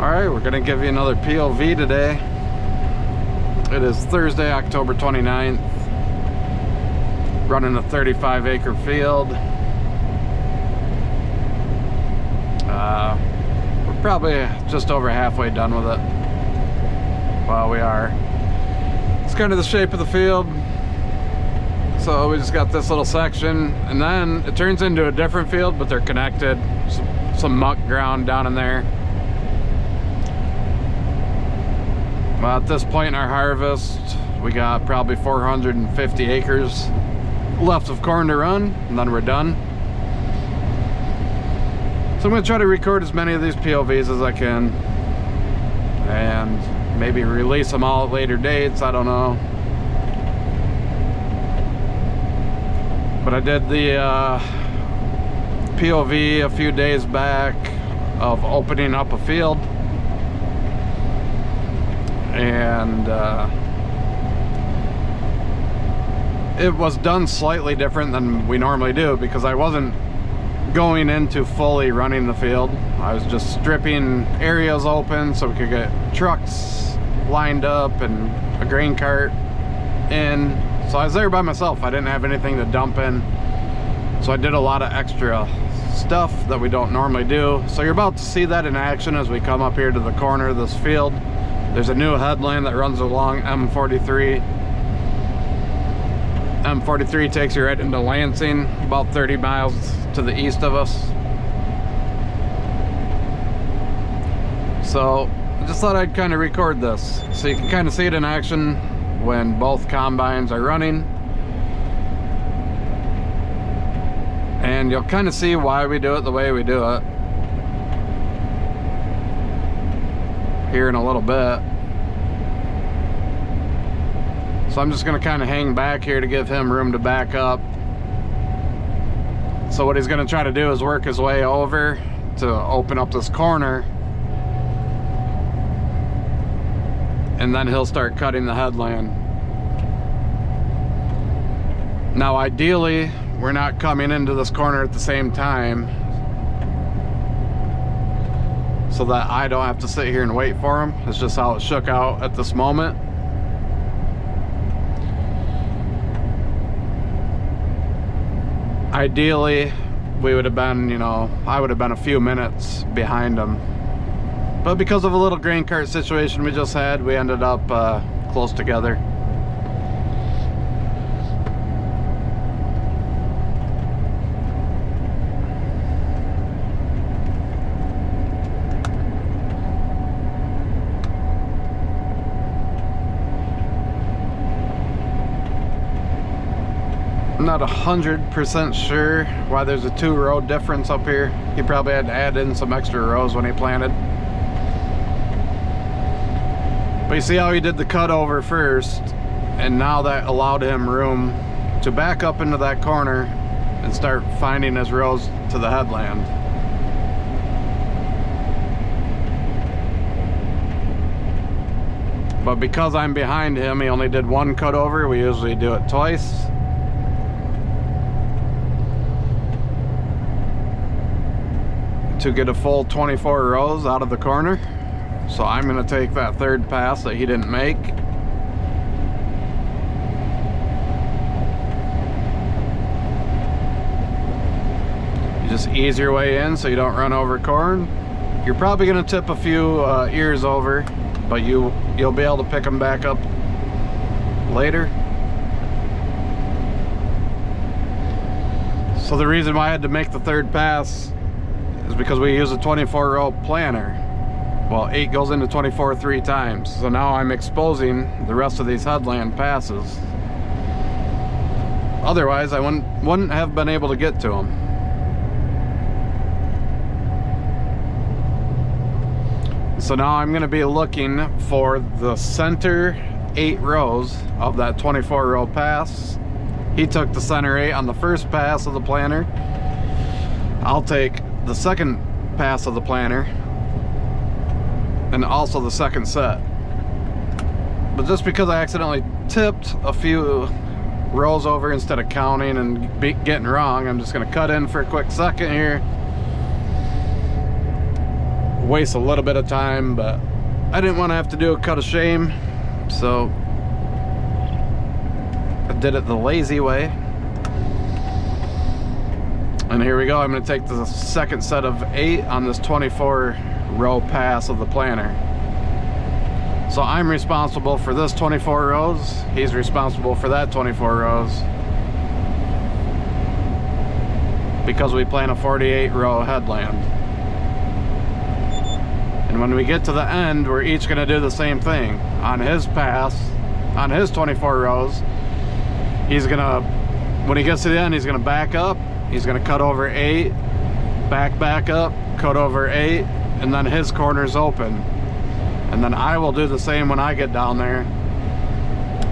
Alright, we're going to give you another POV today. It is Thursday, October 29th. Running a 35-acre field. We're probably just over halfway done with it. Well, we are. It's kind of the shape of the field. So we just got this little section, and then it turns into a different field, but they're connected. Some muck ground down in there. Well, at this point in our harvest, we got probably 450 acres left of corn to run, and then we're done. So I'm going to try to record as many of these POVs as I can, and maybe release them all at later dates, I don't know. But I did the POV a few days back of opening up a field, and it was done slightly different than we normally do, because I wasn't going into fully running the field. I was just stripping areas open so we could get trucks lined up and a grain cart in. So I was there by myself. I didn't have anything to dump in, so I did a lot of extra stuff that we don't normally do. So you're about to see that in action as we come up here to the corner of this field. There's a new headland that runs along M43. M43 takes you right into Lansing, about 30 miles to the east of us. So I just thought I'd kind of record this so you can kind of see it in action when both combines are running, and you'll kind of see why we do it the way we do it here in a little bit. So I'm just going to kind of hang back here to give him room to back up. So what he's going to try to do is work his way over to open up this corner, and then he'll start cutting the headland. Now ideally, we're not coming into this corner at the same time, so that I don't have to sit here and wait for him. It's just how it shook out at this moment. Ideally, we would have been, I would have been a few minutes behind him. But because of a little grain cart situation we just had, we ended up close together. I'm not 100% sure why there's a 2-row difference up here. He probably had to add in some extra rows when he planted. But you see how he did the cut over first, and now that allowed him room to back up into that corner and start finding his rows to the headland. But because I'm behind him, he only did one cut over. We usually do it twice. To get a full 24 rows out of the corner. So I'm going to take that third pass that he didn't make. You just ease your way in so you don't run over corn. You're probably going to tip a few ears over, but you'll be able to pick them back up later. So the reason why I had to make the third pass is because we use a 24-row planter. Well, 8 goes into 24 3 times. So now I'm exposing the rest of these headland passes. Otherwise, I wouldn't have been able to get to them. So now I'm going to be looking for the center 8 rows of that 24-row pass. He took the center 8 on the first pass of the planter. I'll take the second pass of the planter, and also the second set. But just because I accidentally tipped a few rows over instead of counting and getting wrong, I'm just going to cut in for a quick second here waste a little bit of time, but I didn't want to have to do a cut of shame, so I did it the lazy way. And here we go. I'm going to take the second set of 8 on this 24 row pass of the planter. So I'm responsible for this 24 rows. He's responsible for that 24 rows. Because we plan a 48 row headland. And when we get to the end, we're each going to do the same thing. On his pass, on his 24 rows, he's going to, when he gets to the end, he's going to back up. He's going to cut over 8, back up, cut over 8, and then his corner's open. And then I will do the same when I get down there.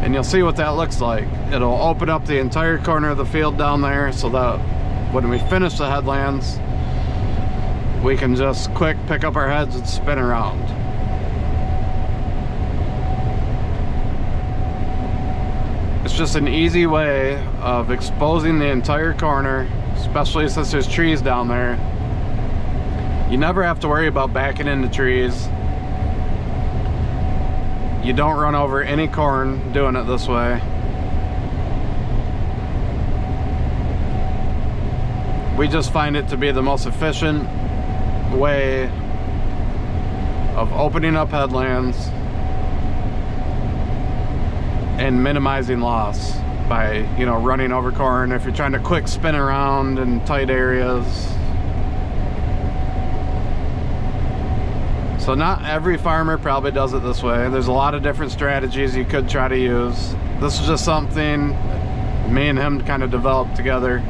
And you'll see what that looks like. It'll open up the entire corner of the field down there so that when we finish the headlands, we can just quick pick up our heads and spin around. It's just an easy way of exposing the entire corner, especially since there's trees down there. You never have to worry about backing into trees. You don't run over any corn doing it this way. We just find it to be the most efficient way of opening up headlands and minimizing loss by, you know, running over corn if you're trying to quick spin around in tight areas. So not every farmer probably does it this way. There's a lot of different strategies you could try to use. This is just something me and him kind of developed together.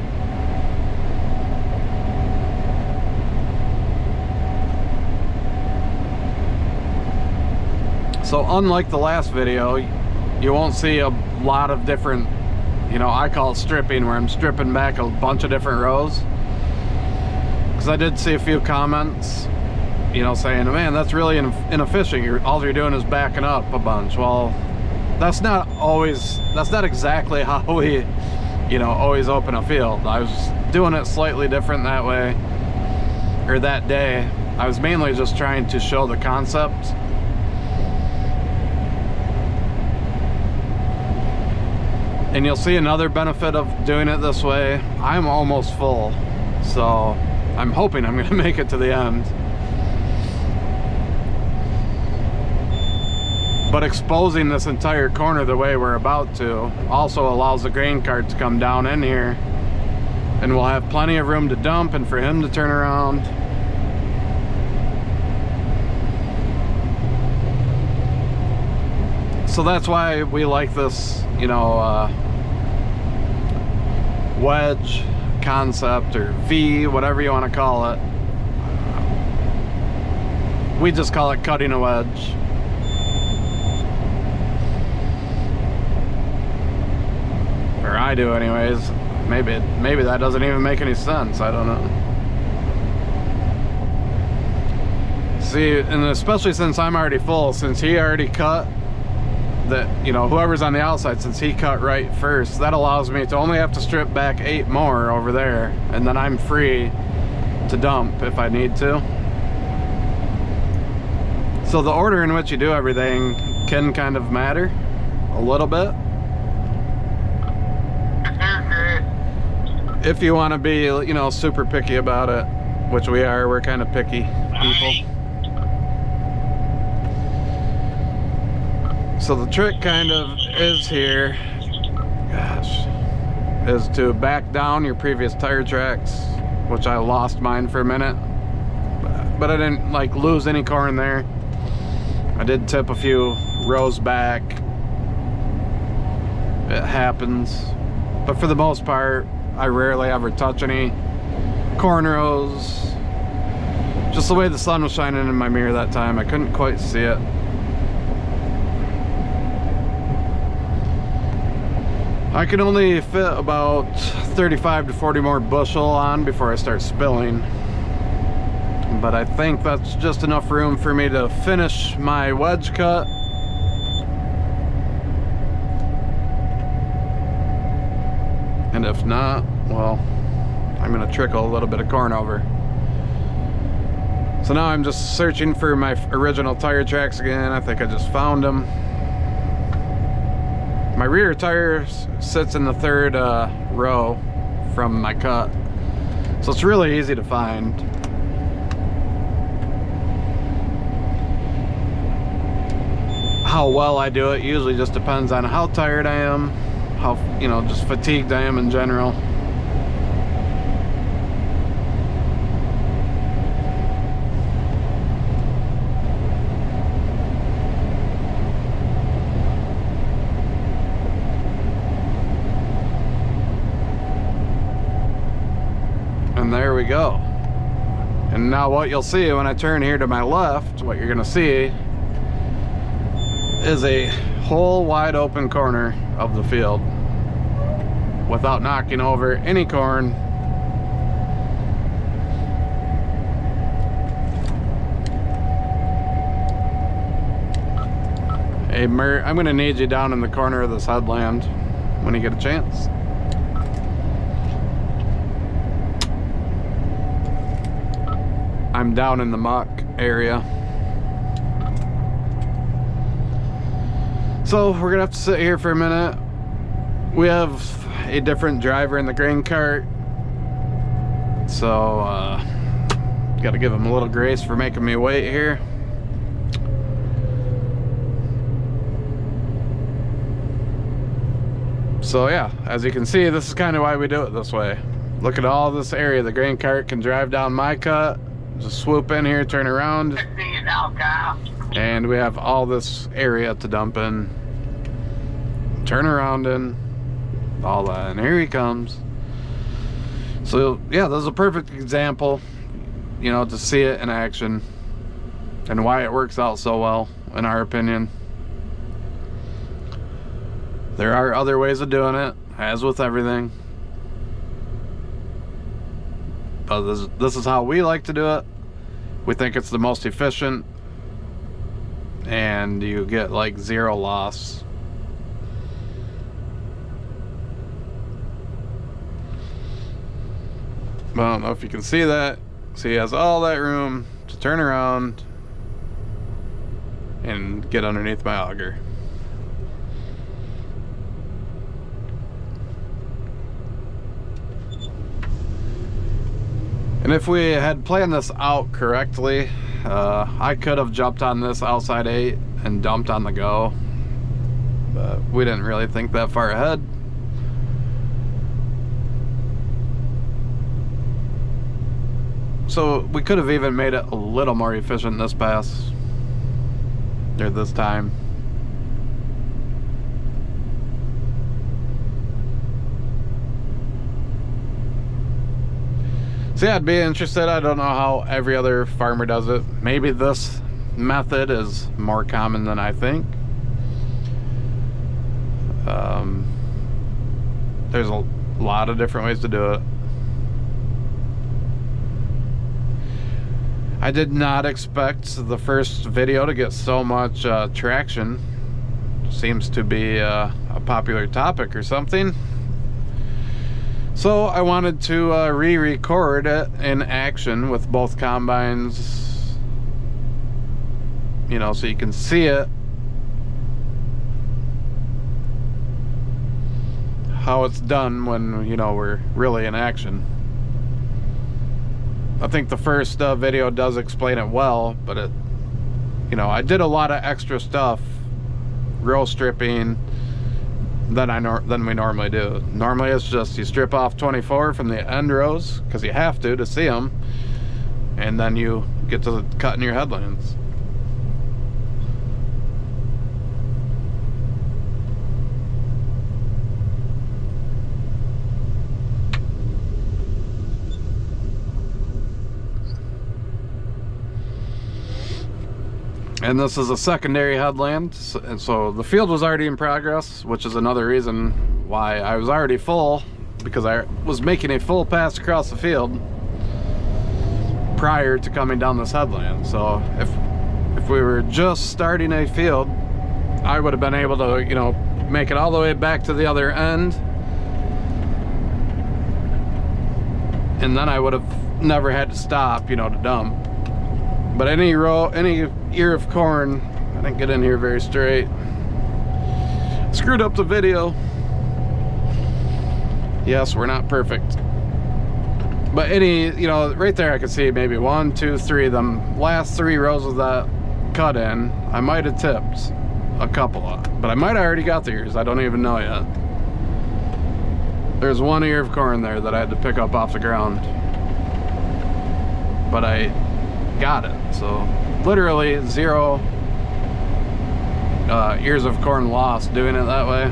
So unlike the last video, you won't see a lot of different, you know, I call it stripping, where I'm stripping back a bunch of different rows. Because I did see a few comments, you know, saying, man, that's really inefficient. All you're doing is backing up a bunch. Well, that's not exactly how we, you know, always open a field. I was doing it slightly different that way, or that day. I was mainly just trying to show the concept. And you'll see another benefit of doing it this way. I'm almost full, so I'm hoping I'm gonna make it to the end. But exposing this entire corner the way we're about to also allows the grain cart to come down in here, and we'll have plenty of room to dump and for him to turn around. So that's why we like this, you know, wedge concept, or V, whatever you want to call it. We just call it cutting a wedge. Or I do anyways. Maybe that doesn't even make any sense. I don't know. See, and especially since I'm already full, since he already cut, that, you know, whoever's on the outside, since he cut right first, that allows me to only have to strip back 8 more over there, and then I'm free to dump if I need to. So the order in which you do everything can kind of matter a little bit. If you want to be, you know, super picky about it, which we are. We're kind of picky people. So the trick kind of is here, is to back down your previous tire tracks, which I lost mine for a minute, but I didn't like lose any corn there. I did tip a few rows back. It happens, but for the most part, I rarely ever touch any corn rows. Just the way the sun was shining in my mirror that time, I couldn't quite see it. I can only fit about 35 to 40 more bushel on before I start spilling. But I think that's just enough room for me to finish my wedge cut. And if not, well, I'm gonna trickle a little bit of corn over. So So now I'm just searching for my original tire tracks again. I think I just found them. My rear tire sits in the third row from my cut, so it's really easy to find. How well I do it usually just depends on how tired I am, how, you know, just fatigued I am in general. And there we go. And now what you'll see when I turn here to my left, what you're gonna see is a whole wide open corner of the field without knocking over any corn. Hey Mert, I'm gonna need you down in the corner of this headland when you get a chance. I'm down in the muck area. So we're gonna have to sit here for a minute. We have a different driver in the grain cart, so gotta give him a little grace for making me wait here. So yeah, as you can see, this is kind of why we do it this way. Look at all this area. The grain cart can drive down my cut, just swoop in here, turn around, and we have all this area to dump in, turn around in, all that. And here he comes. So yeah, this is a perfect example, you know, to see it in action and why it works out so well, in our opinion. There are other ways of doing it, as with everything, but this is how we like to do it. We think it's the most efficient, and you get like zero loss. But I don't know if you can see that. So he has all that room to turn around and get underneath my auger. And if we had planned this out correctly, I could have jumped on this outside 8 and dumped on the go, but we didn't really think that far ahead. So we could have even made it a little more efficient this pass, or this time. So yeah, I'd be interested. I don't know how every other farmer does it. Maybe this method is more common than I think. There's a lot of different ways to do it. I did not expect the first video to get so much traction. Seems to be a popular topic or something. So I wanted to re-record it in action with both combines, you know, so you can see it, how it's done when, you know, we're really in action. I think the first video does explain it well, but it, you know, I did a lot of extra stuff, row stripping, than we normally do. Normally it's just you strip off 24 from the end rows because you have to see them, and then you get to cutting your headlands. And this is a secondary headland, and so the field was already in progress, which is another reason why I was already full, because I was making a full pass across the field prior to coming down this headland. So if we were just starting a field, I would have been able to, you know, make it all the way back to the other end, and then I would have never had to stop, you know, to dump. But any row, any ear of corn, I didn't get in here very straight. Screwed up the video. Yes, we're not perfect. But any, you know, right there I could see maybe 1, 2, 3 of them. Last 3 rows of that cut in, I might have tipped a couple of, but I might have already got the ears. I don't even know yet. There's 1 ear of corn there that I had to pick up off the ground. But I got it, so literally 0 ears of corn lost doing it that way.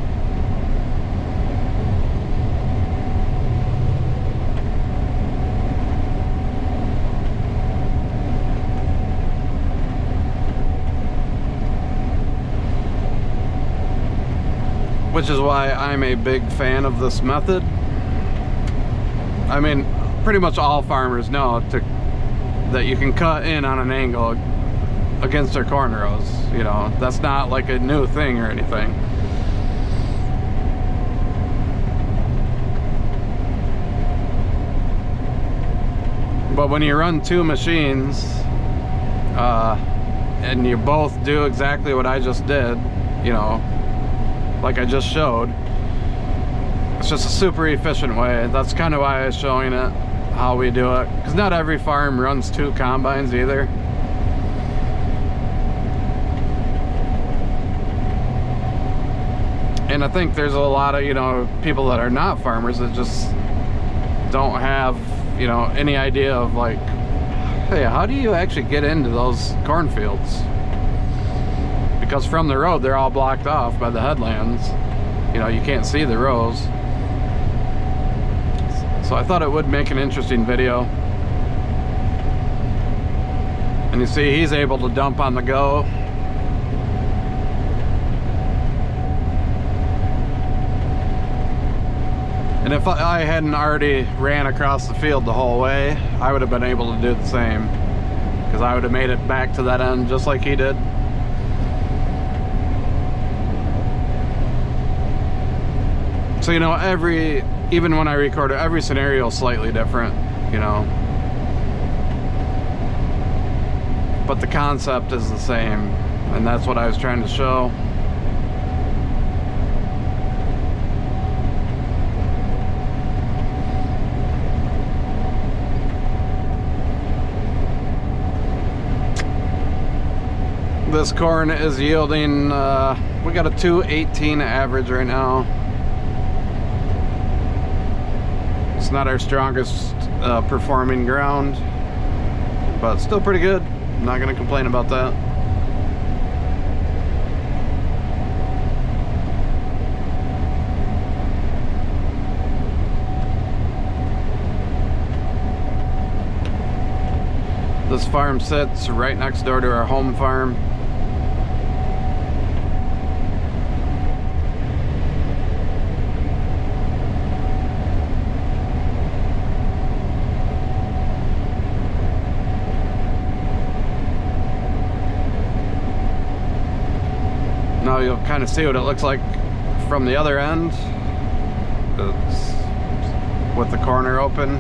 Which is why I'm a big fan of this method. I mean, pretty much all farmers know that you can cut in on an angle against their corn rows. You know, that's not like a new thing or anything. But when you run 2 machines and you both do exactly what I just did, you know, like I just showed, it's just a super efficient way. That's kind of why I was showing it, how we do it, because not every farm runs 2 combines either. And I think there's a lot of, you know, people that are not farmers that just don't have, you know, any idea of like, hey, how do you actually get into those cornfields? Because from the road they're all blocked off by the headlands. You know, you can't see the rows. So I thought it would make an interesting video. And you see he's able to dump on the go. And if I hadn't already ran across the field the whole way, I would have been able to do the same, because I would have made it back to that end just like he did. So, you know, even when I record it, every scenario is slightly different, you know. But the concept is the same, and that's what I was trying to show. This corn is yielding, we got a 218 average right now. It's not our strongest performing ground, but still pretty good. I'm not gonna complain about that. This farm sits right next door to our home farm. Now you'll kind of see what it looks like from the other end. It's with the corner open.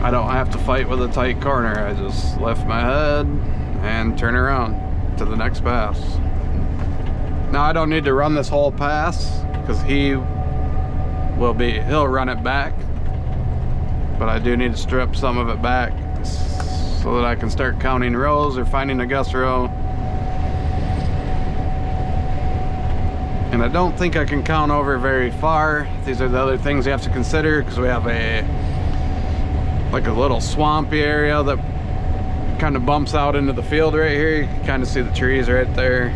I don't have to fight with a tight corner. I just lift my head and turn around to the next pass. Now I don't need to run this whole pass because he'll run it back. But I do need to strip some of it back so that I can start counting rows or finding a guess row. And I don't think I can count over very far. These are the other things you have to consider, because we have like a little swampy area that kind of bumps out into the field right here. You can kind of see the trees right there.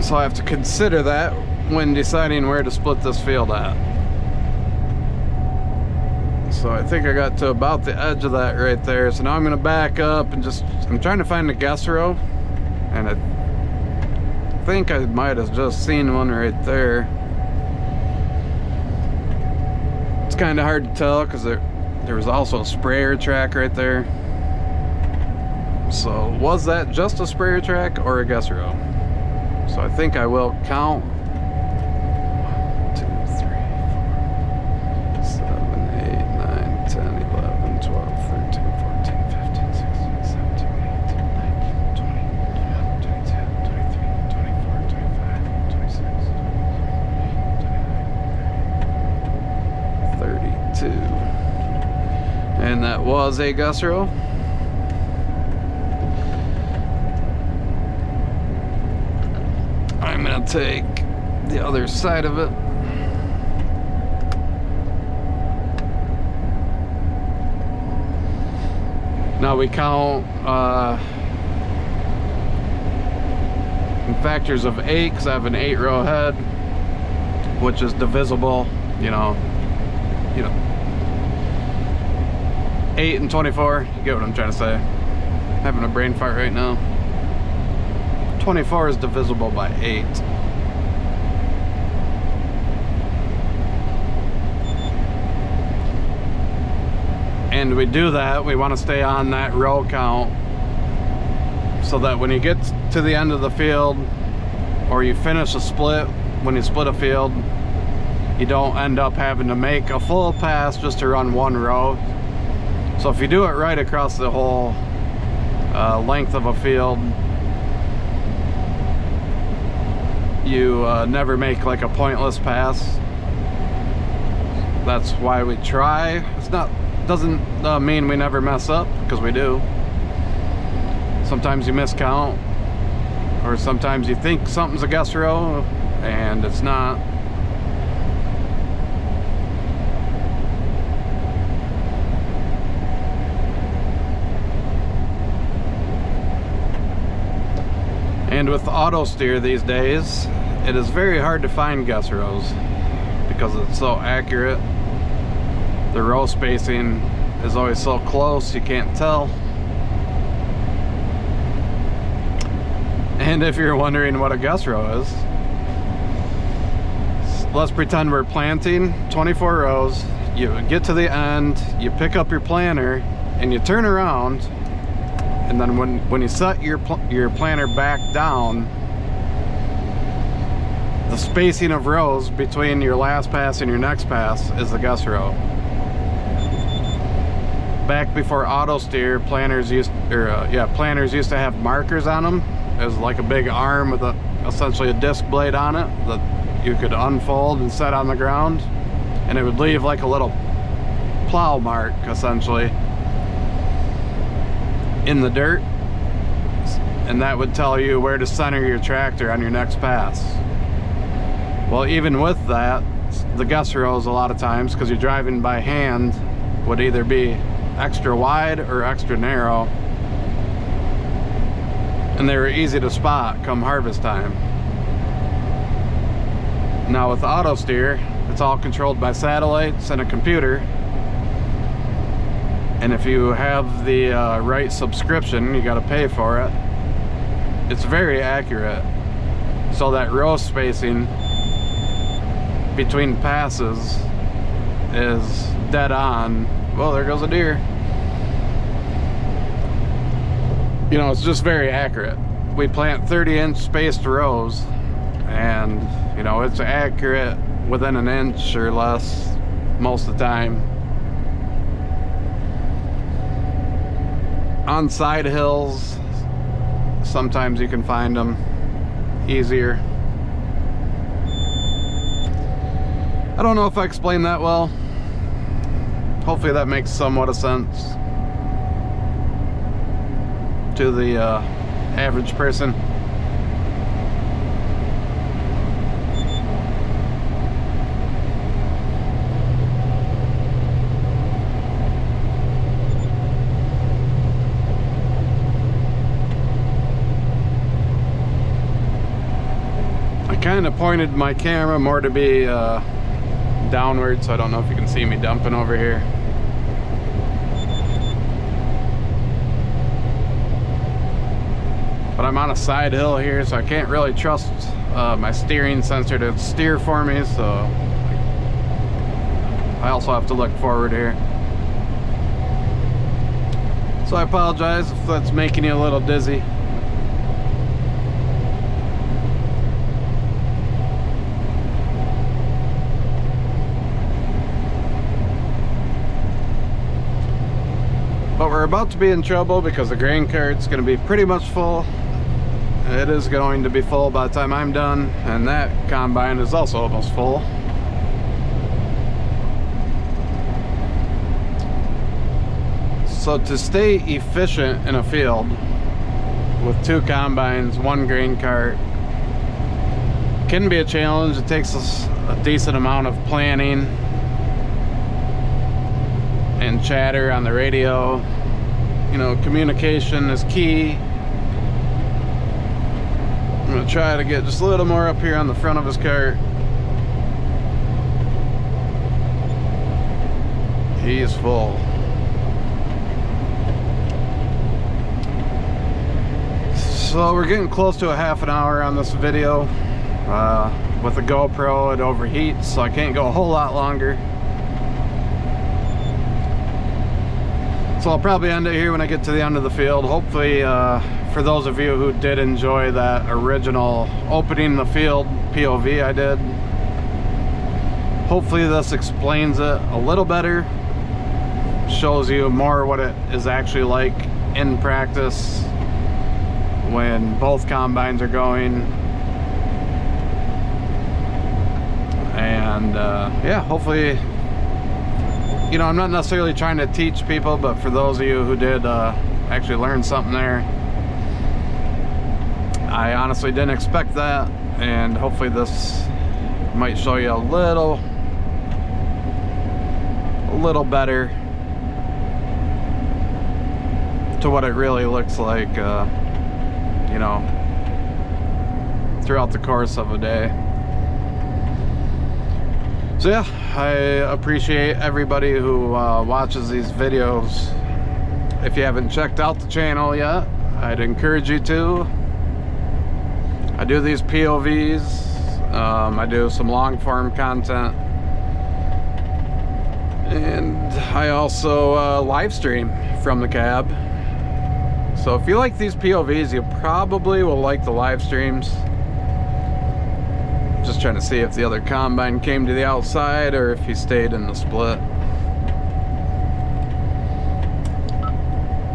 So I have to consider that when deciding where to split this field at. So I think I got to about the edge of that right there. So now I'm gonna back up and I'm trying to find a guess row, and I think I might have just seen one right there. It's kind of hard to tell because there was also a sprayer track right there. So was that just a sprayer track or a guess row? So I think I will count 1, 2, 3, 4, 7, 8, 9, 10, 11, 12, 13, 14, 15, 16, 17, 18, 19, 20, 21, 22, 23, 24, 25, 26, 27, 32. And that was a gust row. I'm gonna take the other side of it. Now we count in factors of 8 because I have an 8-row head, which is divisible, you know, 8 and 24. You get what I'm trying to say. I'm having a brain fart right now. 24 is divisible by 8. And we do that, we want to stay on that row count so that when you get to the end of the field or you finish a split, when you split a field, you don't end up having to make a full pass just to run one row. So if you do it right across the whole length of a field, you never make like a pointless pass. That's why we try. Doesn't mean we never mess up, because we do. Sometimes you miscount, or sometimes you think something's a gust row and it's not. And with auto steer these days, it is very hard to find gust rows because it's so accurate. The row spacing is always so close you can't tell. And if you're wondering what a gust row is, let's pretend we're planting 24 rows. You get to the end, you pick up your planter, and you turn around, and then when you set your planter back down, the spacing of rows between your last pass and your next pass is the gust row. Back before auto steer, planters used to have markers on them. It was like a big arm with essentially a disc blade on it that you could unfold and set on the ground, and it would leave like a little plow mark essentially in the dirt, and that would tell you where to center your tractor on your next pass. Well, even with that, the gust rows a lot of times, because you're driving by hand, would either be extra wide or extra narrow, and they were easy to spot come harvest time. Now with auto steer, it's all controlled by satellites and a computer, and if you have the right subscription, you got to pay for it. It's very accurate, so that row spacing between passes is dead on. Well, there goes a deer. You know, it's just very accurate. We plant 30-inch spaced rows, and you know, it's accurate within an inch or less most of the time. On side hills, sometimes you can find them easier. I don't know if I explained that well. Hopefully that makes somewhat of sense to the average person. I kind of pointed my camera more to be downward, so I don't know if you can see me dumping over here. But I'm on a side hill here, so I can't really trust my steering sensor to steer for me, so I also have to look forward here. So I apologize if that's making you a little dizzy. about to be in trouble because the grain cart's going to be pretty much full. It is going to be full by the time I'm done, and that combine is also almost full. So to stay efficient in a field with 2 combines, 1 grain cart, can be a challenge. It takes us a decent amount of planning and chatter on the radio. You know, communication is key. I'm gonna try to get just a little more up here on the front of his cart. He is full. So we're getting close to a half an hour on this video. With the GoPro, it overheats, so I can't go a whole lot longer. So I'll probably end it here when I get to the end of the field. Hopefully, for those of you who did enjoy that original opening the field POV I did, hopefully this explains it a little better, shows you more what it is actually like in practice when both combines are going. And yeah, hopefully, you know, I'm not necessarily trying to teach people, but for those of you who did actually learn something there, I honestly didn't expect that, and hopefully this might show you a little better to what it really looks like, you know, throughout the course of a day. So yeah, I appreciate everybody who watches these videos. If you haven't checked out the channel yet, I'd encourage you to. I do these POVs, I do some long form content, and I also live stream from the cab. So if you like these POVs, you probably will like the live streams. Just trying to see if the other combine came to the outside or if he stayed in the split.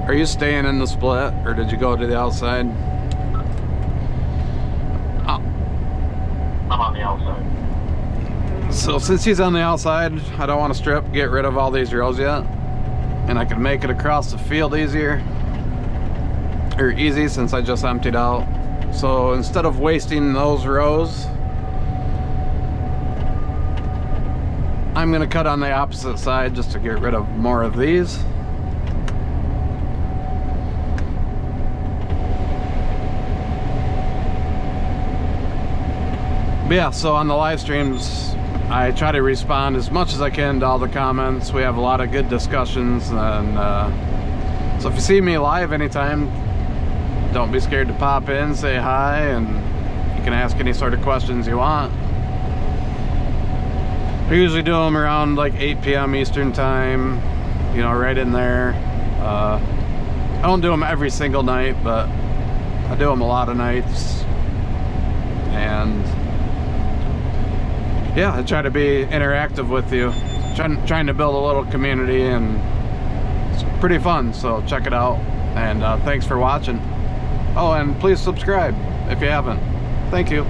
Are you staying in the split, or did you go to the outside? Oh. I'm on the outside. So since he's on the outside, I don't want to strip, get rid of all these rows yet. And I can make it across the field easier. Or easy, since I just emptied out. So instead of wasting those rows, I'm going to cut on the opposite side just to get rid of more of these. But yeah, so on the live streams, I try to respond as much as I can to all the comments. We have a lot of good discussions, and so if you see me live anytime, don't be scared to pop in, say hi, and you can ask any sort of questions you want. I usually do them around like 8 p.m. Eastern time, you know, right in there. I don't do them every single night, but I do them a lot of nights. And yeah, I try to be interactive with you, trying to build a little community, and it's pretty fun, so check it out. And thanks for watching. Oh, and please subscribe if you haven't. Thank you.